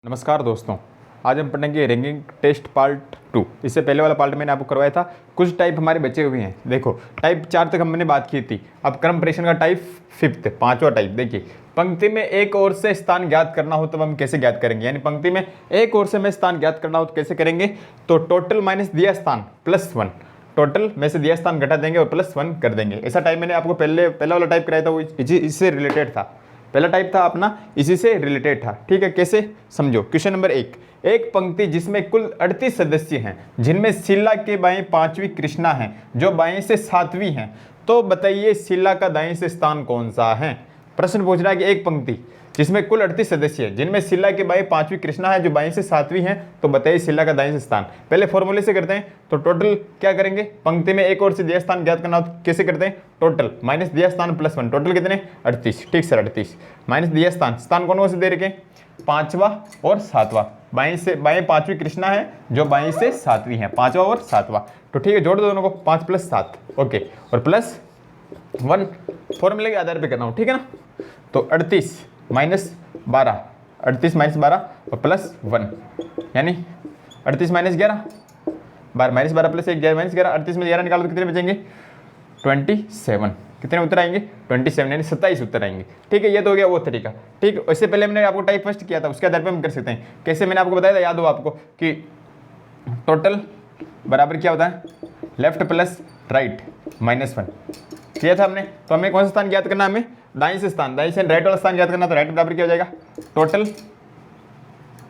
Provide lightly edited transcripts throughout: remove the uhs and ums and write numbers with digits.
नमस्कार दोस्तों, आज हम पढ़ेंगे रैंकिंग टेस्ट पार्ट 2। इससे पहले वाला पार्ट मैंने आपको करवाया था। कुछ टाइप हमारे बचे हुए हैं। देखो, टाइप 4 तक हमने बात की थी। अब क्रम परीक्षण का टाइप 5 पांचवा टाइप। देखिए, पंक्ति में एक ओर से स्थान ज्ञात करना हो तो हम कैसे ज्ञात करेंगे, यानी पंक्ति में एक ओर से हमें स्थान ज्ञात करना हो तो कैसे करेंगे। तो टोटल माइनस दिया स्थान +1, टोटल में से दिया स्थान घटा देंगे और +1 कर देंगे। ऐसा टाइप मैंने आपको पहला वाला टाइप कराया था, वो इससे रिलेटेड था। पहला टाइप था अपना, इसी से रिलेटेड था। ठीक है, कैसे समझो। क्वेश्चन नंबर 1, एक पंक्ति जिसमें कुल 38 सदस्य हैं, जिनमें शीला के बाएं 5वीं कृष्णा है जो बाएं से 7वीं हैं, तो बताइए शीला का दाएं से स्थान कौन सा है। प्रश्न पूछ रहा है कि एक पंक्ति जिसमें कुल 38 सदस्य हैं, जिनमें शीला के बाएं 5वीं कृष्णा है जो बाएं से 7वीं हैं, तो बताइए शीला का दाएं से स्थान। पहले फॉर्मूले से करते हैं। तो टोटल क्या करेंगे, पंक्ति में एक और से दिया स्थान ज्ञात करना हो तो कैसे करते हैं। टोटल माइनस दिया स्थान +1, टोटल कितने 38। ठीक सर, 38 माइनस दिया स्थान कौन से दे रखे, 5वां और 7वां। बाएं 5वीं कृष्णा है जो बाएं से 7वीं है, 5वां और 7वां। तो ठीक है, जोड़ दो दोनों को, 5 + 7 ओके, और +1 फॉर्मूले के आधार पे करना हो। ठीक है ना। तो 38 - 12, 38 - 12 और +1, यानी 38 - 11, 12 - 12 + 1 -11, 38 में 11 निकालो तो कितने बचेंगे 27। कितने उत्तर आएंगे 27, यानी 27 उत्तर आएंगे। ठीक है, ये तो हो गया वो तरीका। ठीक है, इससे पहले मैंने आपको टाइप फर्स्ट किया था, उसके आधार पर हम कर सकते हैं। कैसे मैंने आपको बताया था, याद हो आपको कि टोटल बराबर क्या होता है, लेफ्ट प्लस राइट -1 किया था हमने। तो हमें कौन सा स्थान ज्ञात करना है, हमें दाएं से राइट वाला स्थान ज्ञात करना। तो राइट बराबर क्या हो जाएगा, टोटल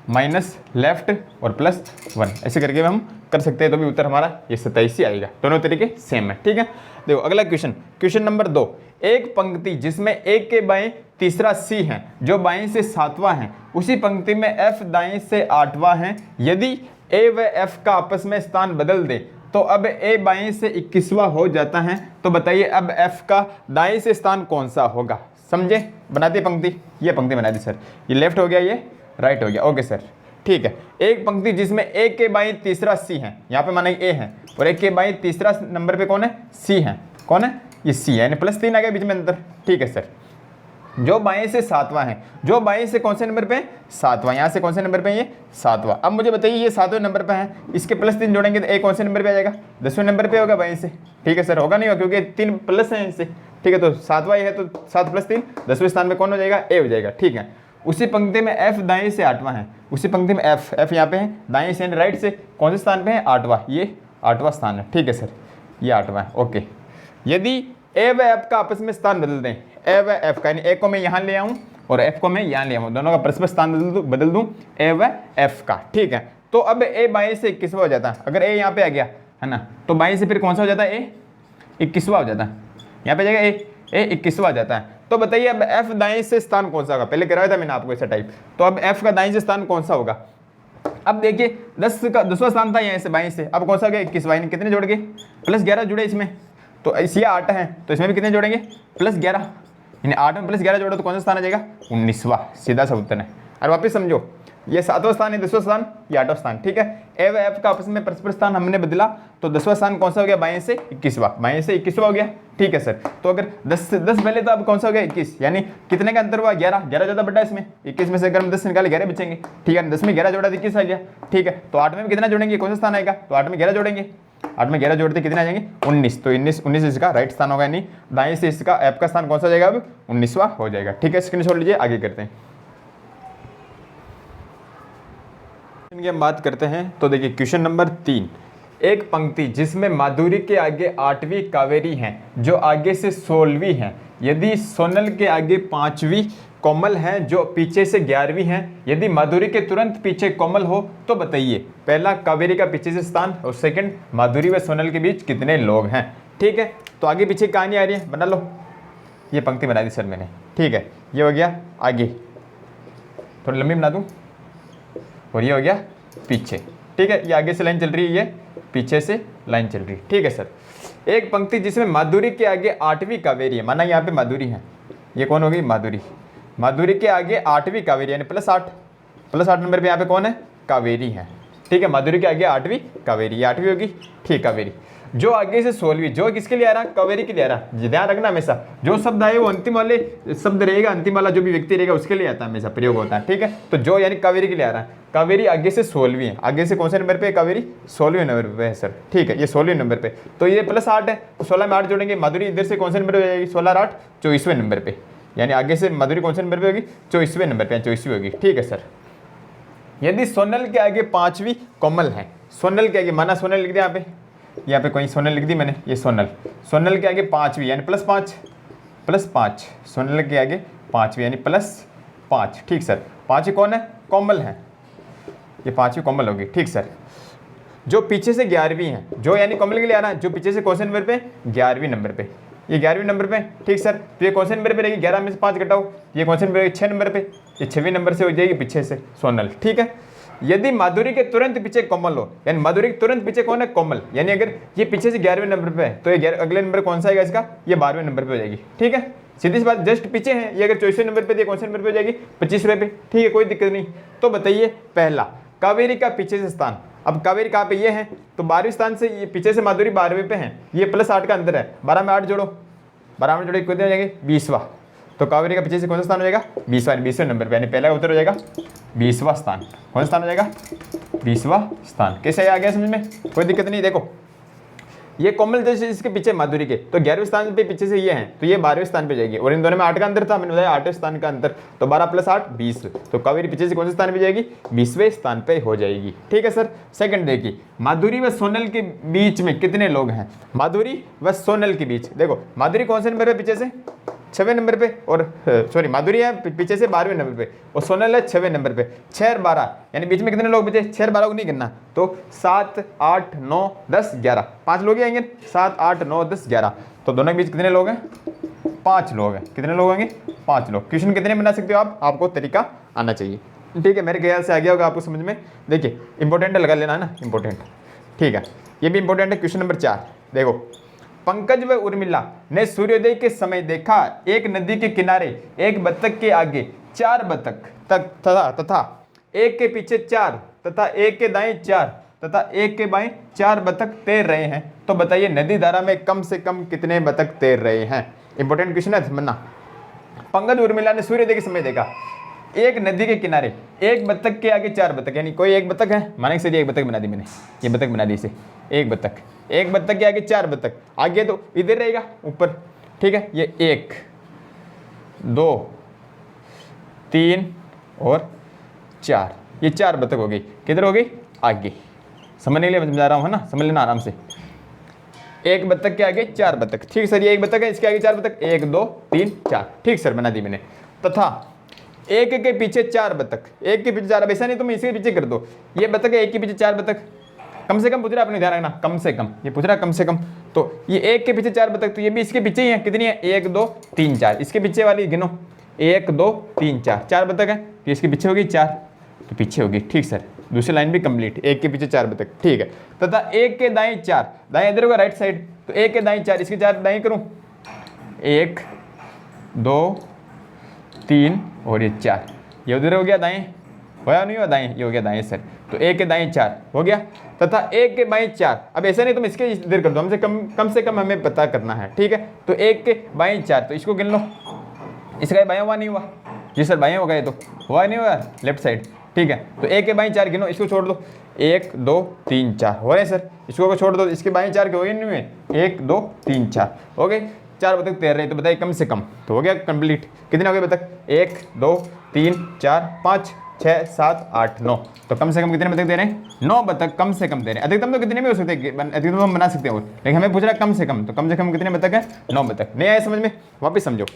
माइनस लेफ्ट और +1, ऐसे करके हम कर सकते हैं। तो भी उत्तर हमारा ये 27 ही आएगा। दोनों तरीके सेम है। ठीक है, देखो अगला क्वेश्चन नंबर 2, एक पंक्ति जिसमें A के बाएं तीसरा C है जो बाएं से 7वां है, उसी पंक्ति में F दाएं से 8वां है। यदि A व F का आपस में स्थान बदल दे तो अब A बाएं से 21वां हो जाता है। तो बताइए अब F का दाएं से स्थान कौन सा होगा। समझे, बनाते पंक्ति, ये पंक्ति बना दी सर, ये लेफ्ट हो गया, ये राइट हो गया। ओके सर, ठीक है। एक पंक्ति जिसमें A के बाएं तीसरा C है, यहाँ पे माना A है, और A के बाएं तीसरा नंबर पे कौन है, C है। कौन है, ये C है, यानी +3 आ गया बीच में अंतर। ठीक है सर, जो बाएं से 7वां है, जो बाएं से कौन से नंबर पे, 7वां, यहाँ से कौन से नंबर पे, ये 7वां। अब मुझे बताइए ये 7वें नंबर पे है, इसके +3 जोड़ेंगे तो A कौन से नंबर पे आ जाएगा, 10वें नंबर पे होगा बाएं से। ठीक है सर, होगा नहीं होगा क्योंकि 3 प्लस है इससे। ठीक है, तो 7वां ये है, तो 7 + 3 10वें स्थान पे कौन हो जाएगा, A हो जाएगा। ठीक है, उसी पंक्ति में F दाएं से 8वां है, उसी पंक्ति में F यहाँ पे है, दाएं से राइट से कौन से स्थान पे है, 8वां, ये 8वां स्थान है। ठीक है सर, ये 8वां है। ओके, यदि A व F का आपस में स्थान बदल दें, A व F का, यानी A को मैं यहाँ ले आऊँ और F को मैं यहाँ ले आऊँ, दोनों का परस्पर स्थान बदल दूँ A व F का। ठीक है, तो अब A बाएं से 21वां हो जाता है। अगर A यहाँ पे आ गया है ना, तो बाएं से फिर कौन सा हो जाता है, A 21वां हो जाता है। यहाँ पे जाएगा A 21वां आ जाता है। तो बताइए अब F दाएं से स्थान कौन सा होगा, पहले कराया था मैंने आपको ऐसा टाइप। तो अब F का दाएं से स्थान कौन सा होगा। अब देखिए 10वां स्थान था यहाँ से बाएं से, अब कौन सा हो गया 21वां, कितने जोड़ गए, +11 जुड़े इसमें। तो इसी 8 है, तो इसमें भी कितने जोड़ेंगे, +11, यानी 8 में +11 जोड़ो तो कौन सा स्थान आ जाएगा, 19वां। सीधा सा उत्तर है। और वापस समझो, ये 7वां स्थान है, 10वां स्थान, ये 8वां स्थान। ठीक है, A व F का आपस में परस्पर स्थान हमने बदला, तो 10वां स्थान कौन सा हो गया, बाएं से 21वां, बाएं से 21वां हो गया। ठीक है सर, तो अगर 10 पहले तो अब कौन सा हो गया 21, यानी कितने का अंतर हुआ, 11 ज़्यादा बड़ा इसमें। 21 में से अगर हम 10 निकाले 11 बचेंगे। ठीक है, 10 में 11 जोड़ा तो 21 आ गया। ठीक है, तो 8 में भी कितना जोड़ेंगे, कौन सा स्थान आएगा, तो 8 में 11 जोड़ेंगे, 8 में 11 जोड़ते कितने आ जाएंगे, 19। तो 19 इसका राइट स्थान होगा, यानी दाएं से इसका F का स्थान कौन सा हो जाएगा, अब 19वां हो जाएगा। ठीक है, स्क्रीनशॉट लीजिए, आगे करते हैं। इनकी हम बात करते हैं। तो देखिए क्वेश्चन नंबर 3, एक पंक्ति जिसमें माधुरी के आगे 8वीं कावेरी है जो आगे से 16वीं है, यदि सोनल के आगे 5वीं कोमल है जो पीछे से 11वीं है, यदि माधुरी के तुरंत पीछे कोमल हो तो बताइए पहला कावेरी का पीछे से स्थान और सेकंड माधुरी व सोनल के बीच कितने लोग हैं। ठीक है, तो आगे पीछे कहानी आ रही है, बना लो। ये पंक्ति बना दी सर मैंने। ठीक है, ये हो गया आगे, थोड़ी लंबी बना दूँ, और ये हो गया पीछे। ठीक है, ये आगे से लाइन चल रही है, ये पीछे से लाइन चल रही है। ठीक है सर, एक पंक्ति जिसमें माधुरी के आगे 8वीं कावेरी है, माना यहाँ पे माधुरी है, ये कौन होगी, माधुरी। माधुरी के आगे 8वीं कावेरी, यानी +8 नंबर पे यहाँ पे कौन है, कावेरी है। ठीक है, माधुरी के आगे 8वीं कावेरी, ये 8वीं होगी। ठीक, कावेरी। जो आगे से 16वीं, जो किसके लिए आ रहा, कावेरी के लिए आ रहा। ध्यान रखना हमेशा जो शब्द आए वो अंतिम वाले शब्द रहेगा, अंतिम वाला जो भी व्यक्ति रहेगा उसके लिए आता है, हमेशा प्रयोग होता है, ठीक है। तो जो यानी कावेरी के लिए आ रहा है, कावेरी आगे से 16वीं है, आगे से कौन से नंबर पे, कावेरी 16वें नंबर पे है सर, ठीक है, ये 16वें नंबर पे, तो ये +8 है, तो 16 में 8 जोड़ेंगे, माधुरी इधर से कौन से नंबर पे जाएगी, 16 और 8 24वें नंबर पे, यानी आगे से माधुरी कौन से नंबर पे होगी, 24वें नंबर पे, 24वीं होगी, ठीक है सर। यदि सोनल के आगे 5वीं कोमल है, सोनल के आगे, माना सोनल लिख दिया यहाँ पे कोई सोनल लिख दी मैंने, ये सोनल, सोनल के आगे 5वीं यानी +5, सोनल के आगे 5वीं यानी +5, ठीक सर। 5वीं कौन है, कोमल है, ये 5वीं कोमल होगी, ठीक सर। जो पीछे से 11वीं है, जो यानी कोमल के लिए आ रहा है, जो पीछे से कौन से नंबर पे, 11वीं नंबर पे, ये 11वीं नंबर पे, ठीक सर। तो ये कौन से नंबर पे रहेगी, 11 में से 5 घटाओ, ये कौन से नंबर, 6 नंबर पे, ये 6वें नंबर से हो जाएगी पीछे से सोनल, ठीक है। यदि माधुरी के तुरंत पीछे कोमल हो, यानी माधुरी के तुरंत पीछे कौन है, कोमल, यानी अगर ये पीछे से 11वें नंबर पे है तो ये अगले नंबर कौन सा आएगा इसका, ये 12वें नंबर पे हो जाएगी, ठीक है। सीधी सी बात, जस्ट पीछे है ये, अगर 24वें नंबर पे तो ये कौन से नंबर पे हो जाएगी, 25वें पे, ठीक है, कोई दिक्कत नहीं। तो बताइए पहला, कावेरी का पीछे से स्थान, अब कावेरी कहाँ पे, ये है, तो 12वें स्थान से ये पीछे से माधुरी 12वें पे है, ये +8 का अंतर है, 12 में 8 जोड़ो, 12 में जोड़े कितने हो जाएंगे, 20वां, तो कावेरी का पीछे से कौन सा स्थान हो जाएगा, 20वें नंबर पे, यानी पहला उत्तर हो जाएगा 20वां स्थान, कौन सा स्थान हो जाएगा, 20वां स्थान। कैसे आ गया समझ में, कोई दिक्कत नहीं। देखो ये कोमल जैसे इसके पीछे माधुरी के, तो 11वें स्थान पे पीछे से ये हैं, तो ये 12वें स्थान पे जाएगी, और इन दोनों में 8 का अंतर था, मैंने बताया 8वें स्थान का अंतर, तो 12 + 8 20, तो कावेरी पीछे से कौन से स्थान पे जाएगी, 20वें स्थान पे हो जाएगी, ठीक है सर। सेकंड देखिए, माधुरी व सोनल के बीच में कितने लोग हैं, माधुरी व सोनल के बीच, देखो माधुरी कौन से नंबर पे पीछे से, 6वें नंबर पे, और सॉरी माधुरी है पीछे से 12वें नंबर पे, और सोनल है 6वें नंबर पे, 6 और 12 यानी बीच में कितने लोग बचे, 6 और 12 को नहीं गिनना, तो 7 8 9 10 11, 5 लोग ही आएंगे, 7 8 9 10 11, तो दोनों के बीच कितने लोग हैं, 5 लोग हैं, कितने लोग होंगे, 5 लोग। क्वेश्चन कितने बना सकते हो आप, आपको तरीका आना चाहिए, ठीक है, मेरे ख्याल से आ गया होगा आपको समझ में। देखिए इंपॉर्टेंट लगा लेना है ना, इंपॉर्टेंट, ठीक है, ये भी इंपॉर्टेंट है। क्वेश्चन नंबर 4 देखो, पंकज व उर्मिला ने सूर्योदय के समय देखा, एक नदी के किनारे एक बतख के आगे 4 बतख तथा एक के पीछे 4 तथा एक के दाएं 4 तथा एक के बाएं 4 बतख तैर रहे हैं, तो बताइए नदी धारा में कम से कम कितने बतख तैर रहे हैं। इंपॉर्टेंट क्वेश्चन है, समझना। पंकज उर्मिला ने सूर्योदय के समय देखा, एक नदी के किनारे एक बतख के आगे 4 बतख, यानी कोई एक बतख है, माने से एक बतख बना दी मैंने, ये बतख बना दी इसे, एक बतख के आगे 4 बतख, आगे तो इधर रहेगा ऊपर, ठीक है, ये 1 2 3 और 4, ये 4 बतख हो गई, किधर हो गई, आगे, समझने के लिए समझा रहा हूँ है ना, समझ लेना आराम से। एक बतख के आगे 4 बतख, ठीक सर, ये एक बतख है, इसके आगे 4 बतख, 1 2 3 4, ठीक सर, बना दी मैंने। तथा एक के पीछे 4 बतख, एक के पीछे 4, अब ऐसा नहीं तुम इसके पीछे कर दो, ये बतख है, एक के पीछे 4 बतख, कम से कम पूछ रहा है, अपने ध्यान रखना, कम से कम, ये पूछ रहा है कम से कम, तो ये एक के पीछे 4 बतख, तो ये भी इसके पीछे ही है, कितनी है, 1 2 3 4, इसके पीछे वाली गिनो, 1 2 3 4, 4 बतख है, तो इसके पीछे होगी 4, तो पीछे होगी, ठीक सर, दूसरी लाइन भी कंप्लीट, एक के पीछे 4 बतख, ठीक है। तथा एक के दाएं 4, दाएं इधर होगा राइट साइड, तो एक के दाएं 4, इसके 4 दाएं करूँ, 1 2 3 और ये 4, ये उधर हो गया दाएं, होया नहीं हुआ दाएं, ये हो गया दाएं सर, तो एक के दाएं 4 हो गया, तथा एक के बाएं 4, अब ऐसा नहीं तुम इसके इधर कर दो, हमसे कम से कम हमें पता करना है, ठीक है। तो एक के बाएं 4, तो इसको गिन लो, इसका बाएं हुआ नहीं हुआ, जी सर बाएं हो गए, तो हुआ नहीं हुआ लेफ्ट साइड, ठीक है, तो एक के बाएं 4 गिनो, इसको छोड़ दो, 1 2 3 4 हो रहे सर, इसको छोड़ दो, इसके बाएं 4 के हो गए नहीं हुए, 1 2 3 4 हो गए, 4 बतख तैर रहे, तो बताइए कम से कम, तो हो गया कंप्लीट, कितने हो गए बतख, 1 2 3 4 5 6 7 8 9, तो कम से कम कितने बतख दे रहे हैं, 9 बतख कम से कम दे रहे हैं, अधिकतम तो कितने भी हो सकते हैं, अधिकतम हम बना सकते हैं, लेकिन हमें पूछ रहा है कम से कम, तो कम से कम कितने बतख है, 9 बतख। नहीं आया समझ में, वापिस समझो।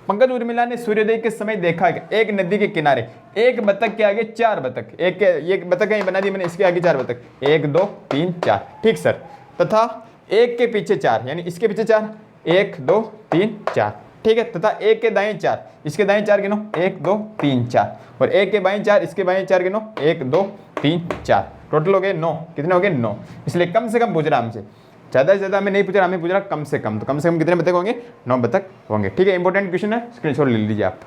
पंकज उर्मिला ने सूर्योदय के समय देखा एक नदी के किनारे एक बतख के आगे 4 बतख, एक बतख है बना दी मैंने, इसके आगे 4 बतख, 1 2 3 4, ठीक सर, तथा एक के पीछे 4, यानी इसके पीछे 4, 1 2 3 4, ठीक है, तथा एक के दाएं 4, इसके दाएं 4 गिनो, 1 2 3 4, और एक के बाएं 4, इसके बाएं 4 गिनो, 1 2 3 4, टोटल हो गए 9, कितने हो गए 9, इसलिए कम से कम पूछ रहा हमसे, ज़्यादा से ज़्यादा हमें नहीं पूछ रहा, हमें पूछ रहा कम से कम, तो कम से कम कितने बतख होंगे, 9 बतख होंगे, ठीक है। इंपॉर्टेंट क्वेश्चन है, स्क्रीनशॉट ले लीजिए आप।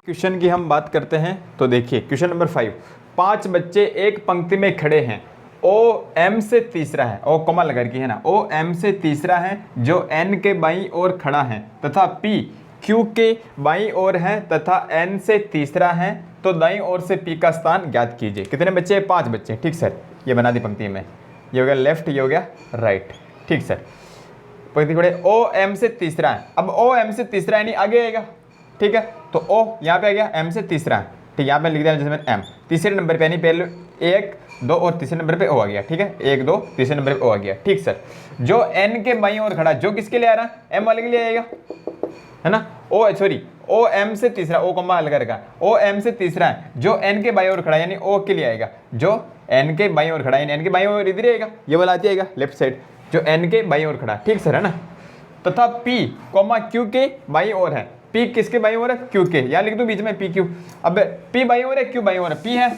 क्वेश्चन की हम बात करते हैं, तो देखिए क्वेश्चन नंबर 5, 5 बच्चे एक पंक्ति में खड़े हैं, ओ एम से तीसरा है, ओ कॉमा लगा की है ना, ओ एम से तीसरा है जो एन के बाईं ओर खड़ा है तथा पी क्यू के बाईं ओर है तथा एन से तीसरा है, तो दाईं ओर से पी का स्थान ज्ञात कीजिए। कितने बच्चे? 5 बच्चे। ठीक सर, ये बना दी पंक्ति में, ये हो गया लेफ्ट, ये हो गया राइट। ठीक सर, पंक्ति पढ़े ओ एम से तीसरा है। अब ओ एम से तीसरा यानी आगे आएगा। ठीक है, तो ओ यहाँ पे आ गया, एम से तीसरा है। ठीक, यहाँ पे लिख दिया जैसे मैंने एम, तीसरे नंबर पे यानी पहले 1 2 और तीसरे नंबर पे ओ आ गया। ठीक है, 1 2 तीसरे नंबर पे ओ आ गया। ठीक सर, जो एन के बाईं ओर खड़ा, जो किसके लिए आ रहा है? एम वाले के लिए आएगा, है ना। ओ सॉरी, ओ एम से तीसरा, ओ कॉमा अलग रखा, ओ एम से तीसरा है जो एन के बाईं ओर खड़ा यानी ओ के लिए आएगा, जो एन के बाईं ओर खड़ा यानी एन के बाईं ओर इधर आएगा, ये वाला आएगा लेफ्ट साइड, जो एन के बाईं ओर खड़ा। ठीक सर, है ना। तथा पी कॉमा क्यू के बाईं ओर है, पी किसके बाईं ओर है? क्यू के, यहाँ लिख दूं बीच में पी क्यू। अब पी बाईं ओर है, क्यू बाईं ओर है, पी है,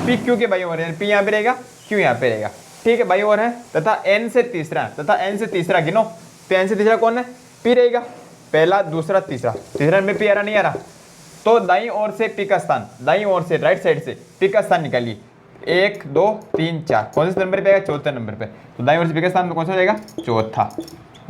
पी क्यू के बाईं ओर है, पी यहाँ पे रहेगा, क्यू यहाँ पे रहेगा। ठीक है, बाईं ओर है तथा एन से तीसरा है, तथा एन से तीसरा गिनो, तो एन से तीसरा कौन है? पी रहेगा, पहला दूसरा तीसरा, तीसरा में पी आ रहा नहीं आ रहा, तो दाईं ओर से पी का स्थान, दाईं ओर से राइट साइड से पी का स्थान निकालिए। 1 2 3 4, कौन से नंबर पे आएगा? चौथे नंबर पे, तो दाईं ओर से पी का स्थान कौन सा हो जाएगा? चौथा।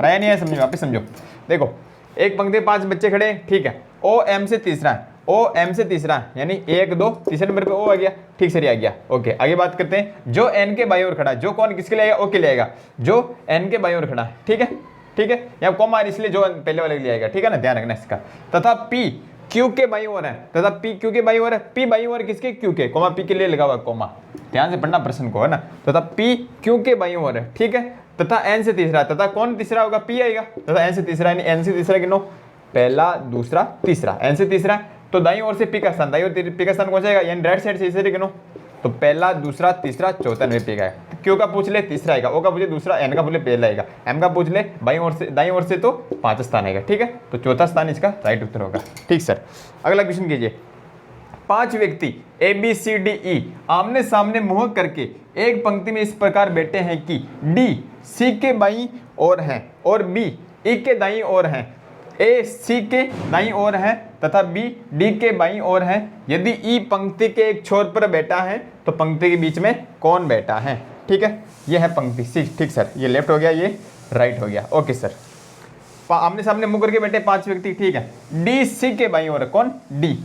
रहा नहीं है? समझो, वापस समझो। देखो, एक पंक्ति 5 बच्चे खड़े हैं। ठीक है, ओ एम से तीसरा है, ओ एम से तीसरा है यानी 1 2 तीसरे नंबर पे ओ आ गया। ठीक सर, आ गया। ओके, आगे बात करते हैं। जो एन के बाईं ओर खड़ा, जो कौन किसके लिए आएगा? ओ के लिए आएगा, जो एन के बाईं ओर खड़ा है। ठीक है, ठीक है, यहाँ कॉमा इसलिए जो पहले वाले के लिए आएगा। ठीक है ना, ध्यान रखना इसका। तथा पी क्यू के बाईं ओर है, तथा पी क्यू के बाईं ओर है, पी बाईं ओर किसके? क्यू के, कॉमा पी के लिए लगा हुआ कॉमा, ध्यान से पढ़ना प्रश्न को, है ना। तथा पी क्यू के बाईं ओर है। ठीक है, तथा एन से तीसरा, तथा कौन तीसरा होगा? पी आएगा, तथा एन से तीसरा यानी एन से तीसरा गिनो, पहला दूसरा तीसरा, एन से तीसरा, तो दाईं ओर से पी का स्थान, दाईं ओर पी का स्थान कौन जाएगा? यानी राइट साइड से इसे गिनो, तो पहला दूसरा तीसरा चौथा में पी का। क्यू का पूछ ले तीसरा आएगा, ओ का पूछ ले दूसरा, एन का पूछ ले पहला आएगा, एम का पूछ ले बाईं ओर से दाईं ओर से तो 5 स्थान आएगा। ठीक है, तो चौथा स्थान इसका राइट उत्तर होगा। ठीक सर, अगला क्वेश्चन कीजिए। 5 व्यक्ति A B C D E आमने सामने मुंह करके एक पंक्ति में इस प्रकार बैठे हैं कि डी सी के बाईं ओर है और बी ई के दाईं ओर है, ए सी के दाईं ओर है तथा बी डी के बाईं ओर है। यदि ई पंक्ति के एक छोर पर बैठा है तो पंक्ति के बीच में कौन बैठा है? ठीक है, ये है पंक्ति सी। ठीक सर, ये लेफ्ट हो गया, ये राइट हो गया। ओके सर, आमने सामने मुंह करके बैठे 5 व्यक्ति। ठीक है, डी सी के बाईं ओर है, कौन? डी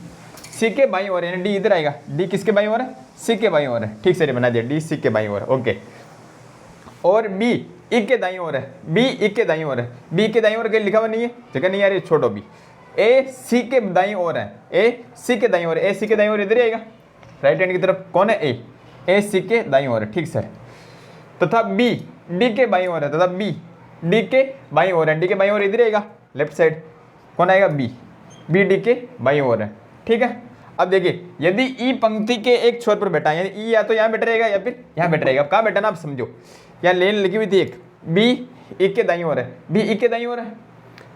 सी के बाईं ओर है, डी इधर आएगा, डी किसके बाईं ओर है? सी के बाईं ओर है। ठीक सर, ये बना दिया, डी सी के बाईं ओर है। ओके, और बी ई के दाईं ओर है, बी ई के दाईं ओर है, बी के दाईं ओर के लिखा हुआ नहीं है, जगह नहीं आ रही, छोड़ो। बी ए सी के दाईं ओर है, ए सी के दाईं ओर, ए सी के दाईं ओर इधर आएगा, राइट हैंड की तरफ कौन है? ए सी के दाईं ओर है। ठीक सर, तथा बी डी के बाईं ओर है, तथा बी डी के बाईं ओर है, डी के बाईं ओर इधर आएगा, लेफ्ट साइड कौन आएगा? बी, बी डी के बाईं ओर है। ठीक है, अब देखिए, यदि ई पंक्ति के एक छोर पर बैठा है, यानी ई या तो यहाँ बैठा रहेगा या फिर यहाँ बैठा रहेगा। अब कहाँ बैठा ना, आप समझो, यहाँ लेन लिखी हुई थी एक, बी ई के दाईं ओर है, बी ई के दाईं ओर है,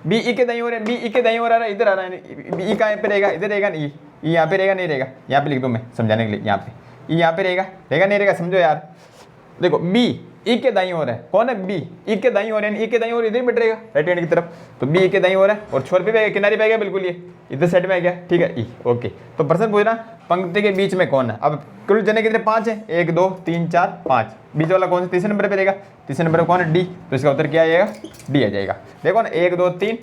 बी ई के दाईं ओर है, बी ई के दाईं ओर आ रहा है, इधर आ रहा है, बी ई कहाँ पे रहेगा? इधर रहेगा, ई यहाँ पे रहेगा, नहीं रहेगा, यहाँ पे लिख दूँ मैं समझाने के लिए, यहाँ पे ई यहाँ पे रहेगा, रहेगा नहीं रहेगा, समझो यार। देखो, बी ई के दाईं ओर है, कौन है? बी ई के दाईं ओर, यानी ई के दाईं ओर इधर बैठ रहेगा, राइट हैंड की तरफ, तो बी ई के दाईं ओर है और छोर पे भी किनारे पे आ गया, बिल्कुल ये इधर साइड में आ गया। ठीक है, ई। ओके, तो प्रश्न पूछ रहा पंक्ति के बीच में कौन है? अब कुल जने कितने? 5 है, 1 2 3 4 5, बीच वाला कौन सा? तीसरे नंबर पे रहेगा, तीसरे नंबर पर कौन है? डी, तो इसका उत्तर क्या आएगा? डी आ जाएगा। देखो ना, 1 2 3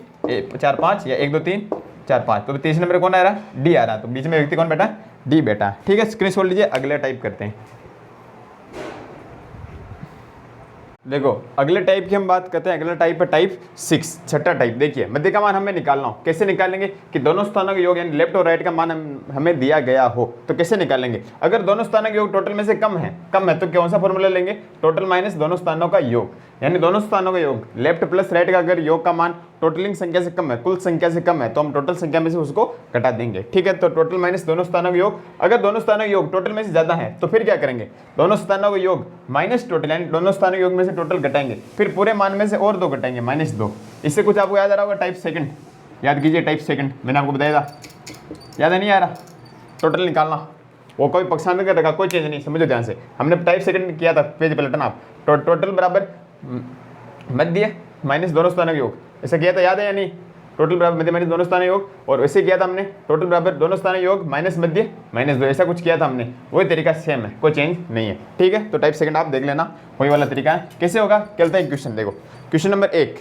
4 5 या 1 2 3 4 5, तो तीसरे नंबर पर कौन आ रहा है? डी आ रहा है, तो बीच में व्यक्ति कौन बैठा है? डी बैठा है। ठीक है, स्क्रीनशॉट लीजिए, अगले टाइप करते हैं। देखो, अगले टाइप की हम बात करते हैं। अगला टाइप है टाइप 6, छठा टाइप। देखिए, मध्य का मान हमें निकालना हो, कैसे निकालेंगे? कि दोनों स्थानों का योग यानी लेफ्ट और राइट का मान हमें दिया गया हो तो कैसे निकालेंगे? अगर दोनों स्थानों का योग टोटल में से कम है तो कौन सा फॉर्मूला लेंगे? टोटल माइनस दोनों स्थानों का योग, यानी दोनों स्थानों का योग लेफ्ट प्लस राइट का अगर योग का मान टोटलिंग संख्या से कम है, कुल संख्या से कम है, तो हम टोटल संख्या में से उसको घटा देंगे। ठीक है, तो टोटल माइनस दोनों स्थानों का योग। अगर दोनों स्थानों का योग टोटल में से ज्यादा है तो फिर क्या करेंगे? दोनों स्थानों का योग माइनस टोटल, यानी दोनों स्थानों के योग में से टोटल घटाएंगे, फिर पूरे मान में से और 2 घटाएंगे, -2। इससे कुछ आपको याद आ रहा होगा, टाइप सेकंड, याद कीजिए, टाइप सेकंड मैंने आपको बताया था, याद है नहीं आ रहा? टोटल निकालना, वो कोई पक्षांतर कर रखा, कोई चेंज नहीं, समझो ध्यान से, हमने टाइप सेकंड किया था, पेज पलटना आप, टोटल बराबर मध्य माइनस दोनों स्थानों का योग, ऐसा किया था, याद है या नहीं? टोटल बराबर मध्य माइनस दोनों स्थानों योग, और वैसे किया था हमने टोटल बराबर दोनों स्थानों योग माइनस मध्य माइनस 2, ऐसा कुछ किया था हमने, वही तरीका सेम है, कोई चेंज नहीं है। ठीक है, तो टाइप सेकंड आप देख लेना, वही वाला तरीका है। कैसे होगा, चलते हैं क्वेश्चन। देखो क्वेश्चन नंबर 1,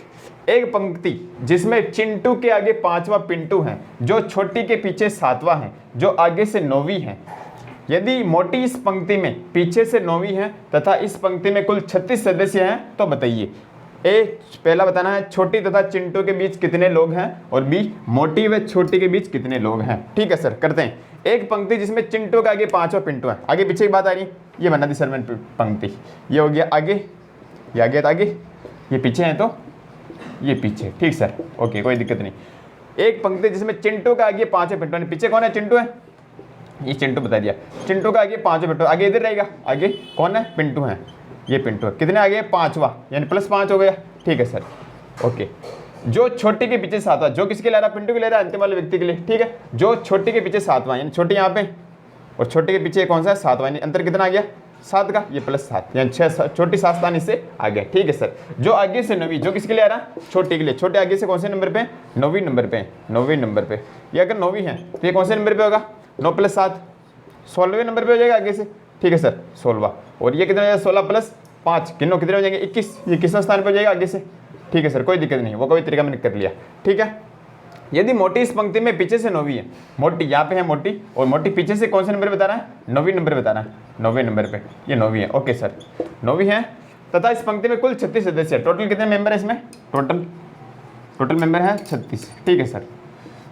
एक पंक्ति जिसमें चिंटू के आगे 5वां पिंटू है, जो छोटी के पीछे 7वां है, जो आगे से 9वीं है। यदि मोटी इस पंक्ति में पीछे से 9वीं है तथा इस पंक्ति में कुल 36 सदस्य हैं तो बताइए। ए, पहला बताना है छोटी तथा चिंटू के बीच कितने लोग हैं, और बी मोटी व छोटी के बीच कितने लोग हैं। ठीक है सर, करते हैं। एक पंक्ति जिसमें चिंटू के आगे 5वां पिंटू है, आगे पीछे की बात आ रही है, ये बना दी सर मैंने पंक्ति, ये हो गया आगे, ये आगे तो आगे, ये पीछे है तो ये पीछे। ठीक सर, ओके, कोई दिक्कत नहीं। एक पंक्ति जिसमें चिंटू का आगे 5वां पिंटू है, पीछे कौन है, चिंटू है, ये चिंटू बता दिया। चिंटू का आगे 5वां पिंटू, आगे इधर रहेगा, आगे कौन है, पिंटू है, ये पिंटू है। कितने आगे, 5वां, यानी +5 हो गया। ठीक है सर, ओके। जो छोटी के पीछे 7वां, जो किसके ले रहा है, पिंटू के ले रहा है, अंतिम वाले व्यक्ति के लिए। ठीक है, जो छोटी के पीछे 7वां, यानी छोटी यहाँ पे और छोटी के पीछे कौन सा है, 7वां, यानी अंतर कितना आ गया, 7 का, ये +7, यानी 6, छोटी 7 स्थान इससे आ गया। ठीक है सर, जो आगे से 9वीं, जो किसके लिए आ रहा है, छोटी के लिए, छोटे आगे से कौन से नंबर पे, 9वीं नंबर पे, 9वीं नंबर पे। ये अगर 9वीं है तो ये कौन से नंबर पे होगा, 9 + 7, 16वें नंबर पे हो जाएगा आगे से। ठीक है सर, 16वां, और ये कितना हो जाएगा, 16 + 5 कितने हो जाएंगे, 21, ये 21वां स्थान पे हो जाएगा आगे से। ठीक है सर, कोई दिक्कत नहीं, वो कोई तरीका मैंने कर लिया। ठीक है, यदि मोटी इस पंक्ति में पीछे से 9वीं है, मोटी यहाँ पे है मोटी, और मोटी पीछे से कौन से नंबर बता रहा है, 9वीं नंबर बता रहा है, 9वें नंबर पे, ये 9वीं है। ओके सर, 9वीं है तथा इस पंक्ति में कुल 36 सदस्य है। टोटल कितने मेंबर है इसमें, टोटल मेंबर है 36। ठीक है सर,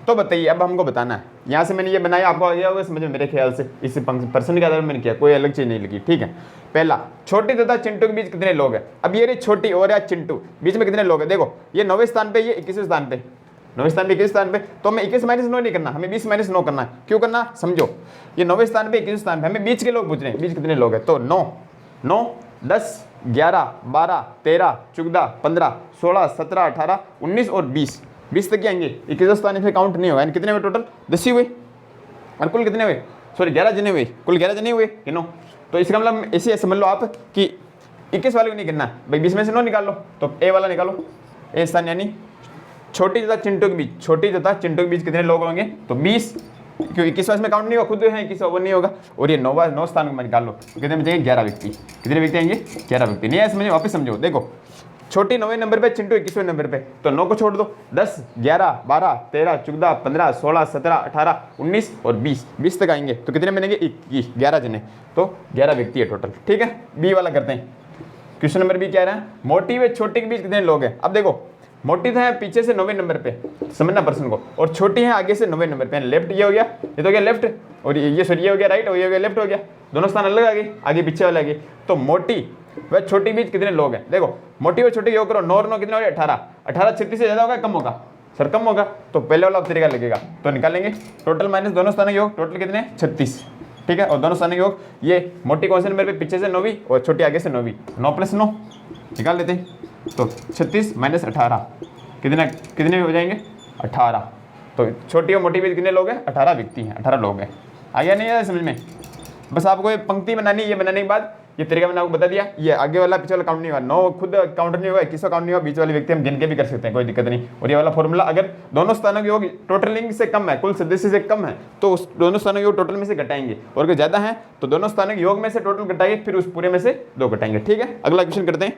तो बताइए अब हमको बताना है। यहाँ से मैंने ये बनाया, आपको आ गया होगा समझ में मेरे ख्याल से, इस पर्सन के आधार पर मैंने किया, कोई अलग चीज़ नहीं लिखी। ठीक है, पहला छोटी तथा चिंटू के बीच कितने लोग हैं। अब ये रही छोटी और या चिंटू, बीच में कितने लोग हैं, देखो ये 9वें स्थान पे, ये 21वें स्थान पे, 9वें स्थान पे 21 स्थान पे, तो हमें 21 - 9 नहीं करना, हमें 20 - 9 करना है। क्यों करना, समझो, ये 9वें स्थान पे 21 स्थान पे, हमें बीच के लोग पूछ रहे हैं, बीच कितने लोग हैं, तो 9, 10, 11, 12, 13, 14, 15, 16, 17, 18, 19 और 20 तक आएंगे। 21 स्थान पे काउंट नहीं होगा, यानी कितने हुए टोटल, 10 ही हुए, और कुल कितने हुए, सॉरी 11 जने हुए, कुल 11 जने हुए, कि 9। तो इसका मतलब ऐसे समझ लो आप कि 21 वाले को नहीं करना भाई, 20 में से 9 निकाल लो, तो ए वाला निकालो, ए स्थान, यानी छोटी तथा चिंटू के बीच, छोटी तथा चिंटू के बीच कितने लोग होंगे, तो 20, क्योंकि 21वां में काउंट नहीं होगा, खुद है 21वां, वो नहीं होगा। और ये 9 स्थान को निकाल लो, कितने बचेंगे, 11 व्यक्ति। कितने व्यक्ति आएंगे, 11 व्यक्ति। नहीं है समझो, वापस समझो, देखो छोटी 9वें नंबर पे, चिंटू 21वें नंबर पे, तो 9 को छोड़ दो, 10, 11, 12, 13, 14, 15, 16, 17, 18, 19 और 20 तक आएंगे, तो कितने बनेंगे, 21, 11 जने, तो 11 व्यक्ति है टोटल। ठीक है, बी वाला करते हैं। क्वेश्चन नंबर बी क्या रहा है, मोटी व छोटी के बीच कितने लोग हैं। अब देखो मोटी तो है पीछे से 9वें नंबर पे, समझना पर्सन को, और छोटी है आगे से 9वें नंबर पे, लेफ्ट ये हो गया, ये तो हो गया लेफ्ट, और ये सॉरी ये हो गया राइट, और ये हो गया लेफ्ट हो गया, दोनों स्थान अलग आ गए, आगे पीछे वाले आगे। तो मोटी व छोटी बीच कितने लोग हैं, देखो मोटी और छोटी योग करो, 9 और 9 कितने हो गए, 18, 36 से ज़्यादा होगा कम होगा, सर कम होगा, तो पहले वाला तरीका लगेगा, तो निकालेंगे टोटल माइनस दोनों स्थानों योग, टोटल कितने 36। ठीक है, और दोनों स्थानों योग, ये मोटी कौन से नंबर पे, पीछे से 9वीं और छोटी आगे से 9वीं, 9 + 9 निकाल लेते हैं, तो 36 - 18 कितने हो जाएंगे, 18। तो छोटी और मोटी भी कितने लोग हैं, 18 व्यक्ति हैं, 18 लोग हैं। आया नहीं आया समझ में, बस आपको ये पंक्ति बनानी, ये बनाने के बाद ये तरीका मैंने आपको बता दिया, ये आगे वाला पीछे वाला काउंट नहीं होगा, 9 खुद काउंट नहीं होगा, 21 काउंट नहीं होगा, बीच वाले व्यक्ति हम गिन के भी कर सकते हैं, कोई दिक्कत नहीं। और ये वाला फॉर्मूला अगर दोनों स्थानों के योग टोटलिंग से कम है, कुल सदस्य से कम है, तो उस दोनों स्थानों के योग टोटल में से घटाएंगे, और अगर ज्यादा है तो दोनों स्थानों के योग में से टोटल घटाएंगे, फिर उस पूरे में से 2 घटाएंगे। ठीक है, अगला क्वेश्चन करते हैं।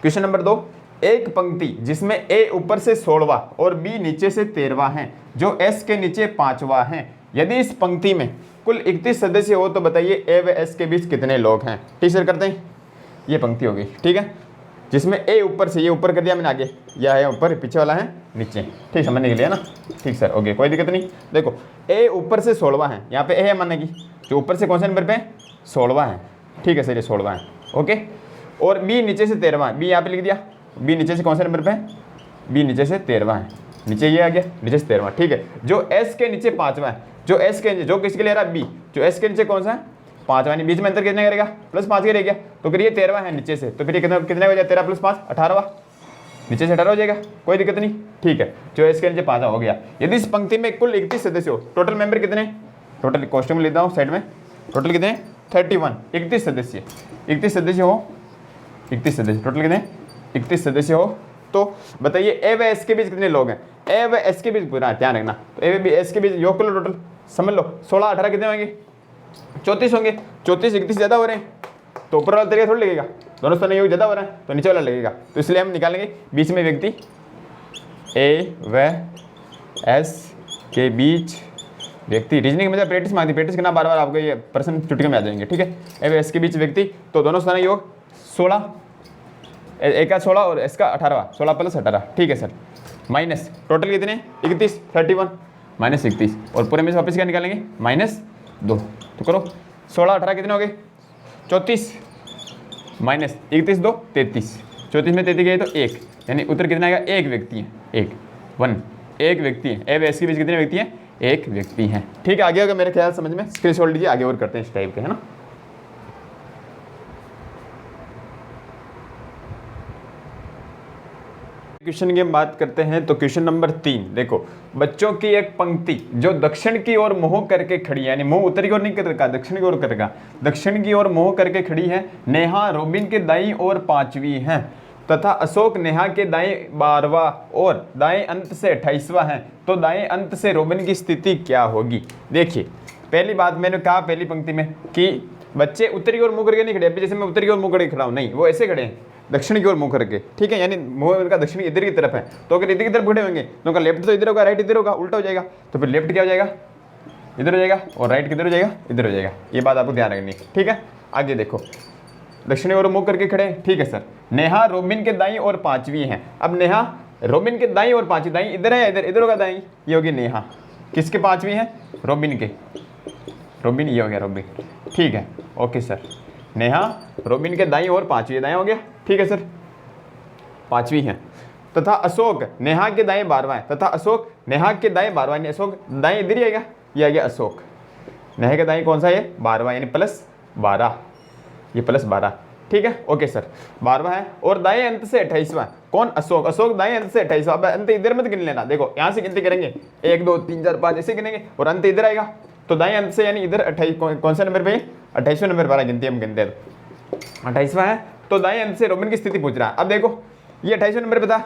क्वेश्चन नंबर 2, एक पंक्ति जिसमें ए ऊपर से 16वां और बी नीचे से 13वां है, जो एस के नीचे 5वां है। यदि इस पंक्ति में कुल 31 सदस्य हो तो बताइए ए व एस के बीच कितने लोग हैं। ठीक सर, करते हैं, ये पंक्ति होगी। ठीक है, जिसमें ए ऊपर से, ये ऊपर कर दिया मैंने आगे, यह है ऊपर, पीछे वाला है नीचे। ठीक, समझने के लिए ना, ठीक सर, ओके, कोई दिक्कत नहीं। देखो ए ऊपर से 16वां है, यहाँ पे ए है मानेगी, जो ऊपर से कौन से नंबर पे 16वां है। ठीक है सर, ये 16वां है, ओके। और बी नीचे से 13वां है, बी यहाँ पे लिख दिया, बी नीचे से कौन से नंबर पे है, बी नीचे से 13वां है, नीचे ये आ गया, नीचे से 13वां। ठीक है, जो एस के नीचे 5वां है, जो एस के नीचे, जो किसके ले रहा है, बी, जो एस के नीचे कौन सा है 5वां, बीच में अंतर कितने करेगा, +5 करेगा, तो फिर ये 13वां है नीचे से, तो फिर ये कितने हो जाए, 13 + 5 18वां, नीचे से 18 हो जाएगा, कोई दिक्कत नहीं। ठीक है, जो एस के नीचे 5वां हो गया। यदि इस पंक्ति में कुल 31 सदस्य हो, टोटल मेंबर कितने, टोटल कॉस्ट्यूम लेता हूँ साइड में, टोटल कितने 31, 31 सदस्य, 31 सदस्य हो, 31 सदस्य, टोटल कितने 31 सदस्य हो, तो बताइए ए व एस के बीच कितने लोग हैं, ए व एस के बीच पूरा ध्यान रखना, तो ए व एस के बीच योग कर लो टोटल, समझ लो 16 18 कितने होंगे 34 होंगे, 34 31 ज़्यादा हो रहे हैं तो ऊपर वाला तरीका थोड़ा लगेगा, दोनों स्थान योग ज़्यादा हो रहा है तो नीचे वाला लगेगा, तो इसलिए हम निकालेंगे बीच में व्यक्ति ए व एस के बीच व्यक्ति। रीजनिंग में प्रैक्टिस मांगती, प्रैक्टिस करना बार बार, आपको ये प्रश्न चुटकी में आ जाएंगे, ठीक है। ए व एस के बीच व्यक्ति, तो दोनों स्थान योग 16, ए का 16 और एस का 18, 16 + 18, ठीक है सर। माइनस टोटल कितने 31 31 माइनस 31 और पूरे में से वापस क्या निकालेंगे -2, तो करो 16 18 कितने हो गए 34 माइनस 31 2 33, 34 में 33 गए तो 1, यानी उत्तर कितना आएगा, एक व्यक्ति है, एक व्यक्ति है। ए व एस के बीच कितने व्यक्ति हैं, एक व्यक्ति हैं, ठीक है। आगे अगर मेरे ख्याल समझ में स्क्रीनशॉट लीजिए, आगे और करते हैं इस टाइप के, है ना। क्वेश्चन की हम बात करते हैं तो क्वेश्चन नंबर 3 देखो, बच्चों की एक पंक्ति जो दक्षिण की ओर मुंह करके खड़ी है, यानी मुंह उत्तर की ओर नहीं कर रखा, दक्षिण की ओर करेगा, दक्षिण की ओर मुंह करके खड़ी है। नेहा रोबिन के दाईं ओर 5वीं है तथा अशोक नेहा के दाएं 12वां और दाएं अंत से 28वां है, तो दाएं अंत से रोबिन की स्थिति क्या होगी। देखिए पहली बात मैंने कहा पहली पंक्ति में कि बच्चे उत्तरी की ओर मुंह करके नहीं खड़े, अभी जैसे मैं उत्तरी की ओर मुंह करके खड़ा हूँ, नहीं, वो ऐसे खड़े हैं दक्षिण की ओर मुंह करके, ठीक है, यानी मुंह उनका दक्षिण इधर की तरफ है, तो अगर इधर की तरफ खड़े होंगे तो उनका लेफ्ट तो इधर होगा, राइट इधर होगा, उल्टा हो जाएगा, तो फिर लेफ्ट क्या हो जाएगा, इधर हो जाएगा, और राइट किधर हो जाएगा, इधर हो जाएगा। ये बात आपको ध्यान रखनी है, ठीक है। आगे देखो, दक्षिणी ओर मुंह करके खड़े हैं, ठीक है सर। नेहा रोबिन के दाईं ओर 5वीं है, अब नेहा रोबिन के दाईं ओर 5वीं, दाईं इधर है, इधर होगा दाईं, ये होगी नेहा, किसके 5वीं है, रोबिन के, रोबिन ये हो गया रोबिन, ठीक है, ओके सर। नेहा रोबिन के दाईं ओर 5वीं, दाएं हो गया, ठीक है सर, 5वीं है। तथा अशोक नेहा के दाएं 12वां है, तथा अशोक नेहा के दाएं 12वां, यानी अशोक दाएं इधर ही आएगा, ये आ गया अशोक, नेहा के दाएं कौन सा है 12वां, यानी +12, ये +12, ठीक है, ओके सर, 12वां है। और दाएं अंत से 28वां, कौन, अशोक, अशोक दाएं अंत से 28वां, अब अंत इधर मत गिन लेना, देखो यहाँ से गिनती करेंगे 1 2 3 4 5 ऐसे गिनेंगे और अंत इधर आएगा, तो दाएं अंत से यानी इधर 28 कौन सा नंबर पे, 28वें नंबर पर गिनती हम गिनते हैं, 28वां है, तो दाएं अंत से रोबिन की स्थिति पूछ रहा है। अब देखो ये 28वें नंबर पे था,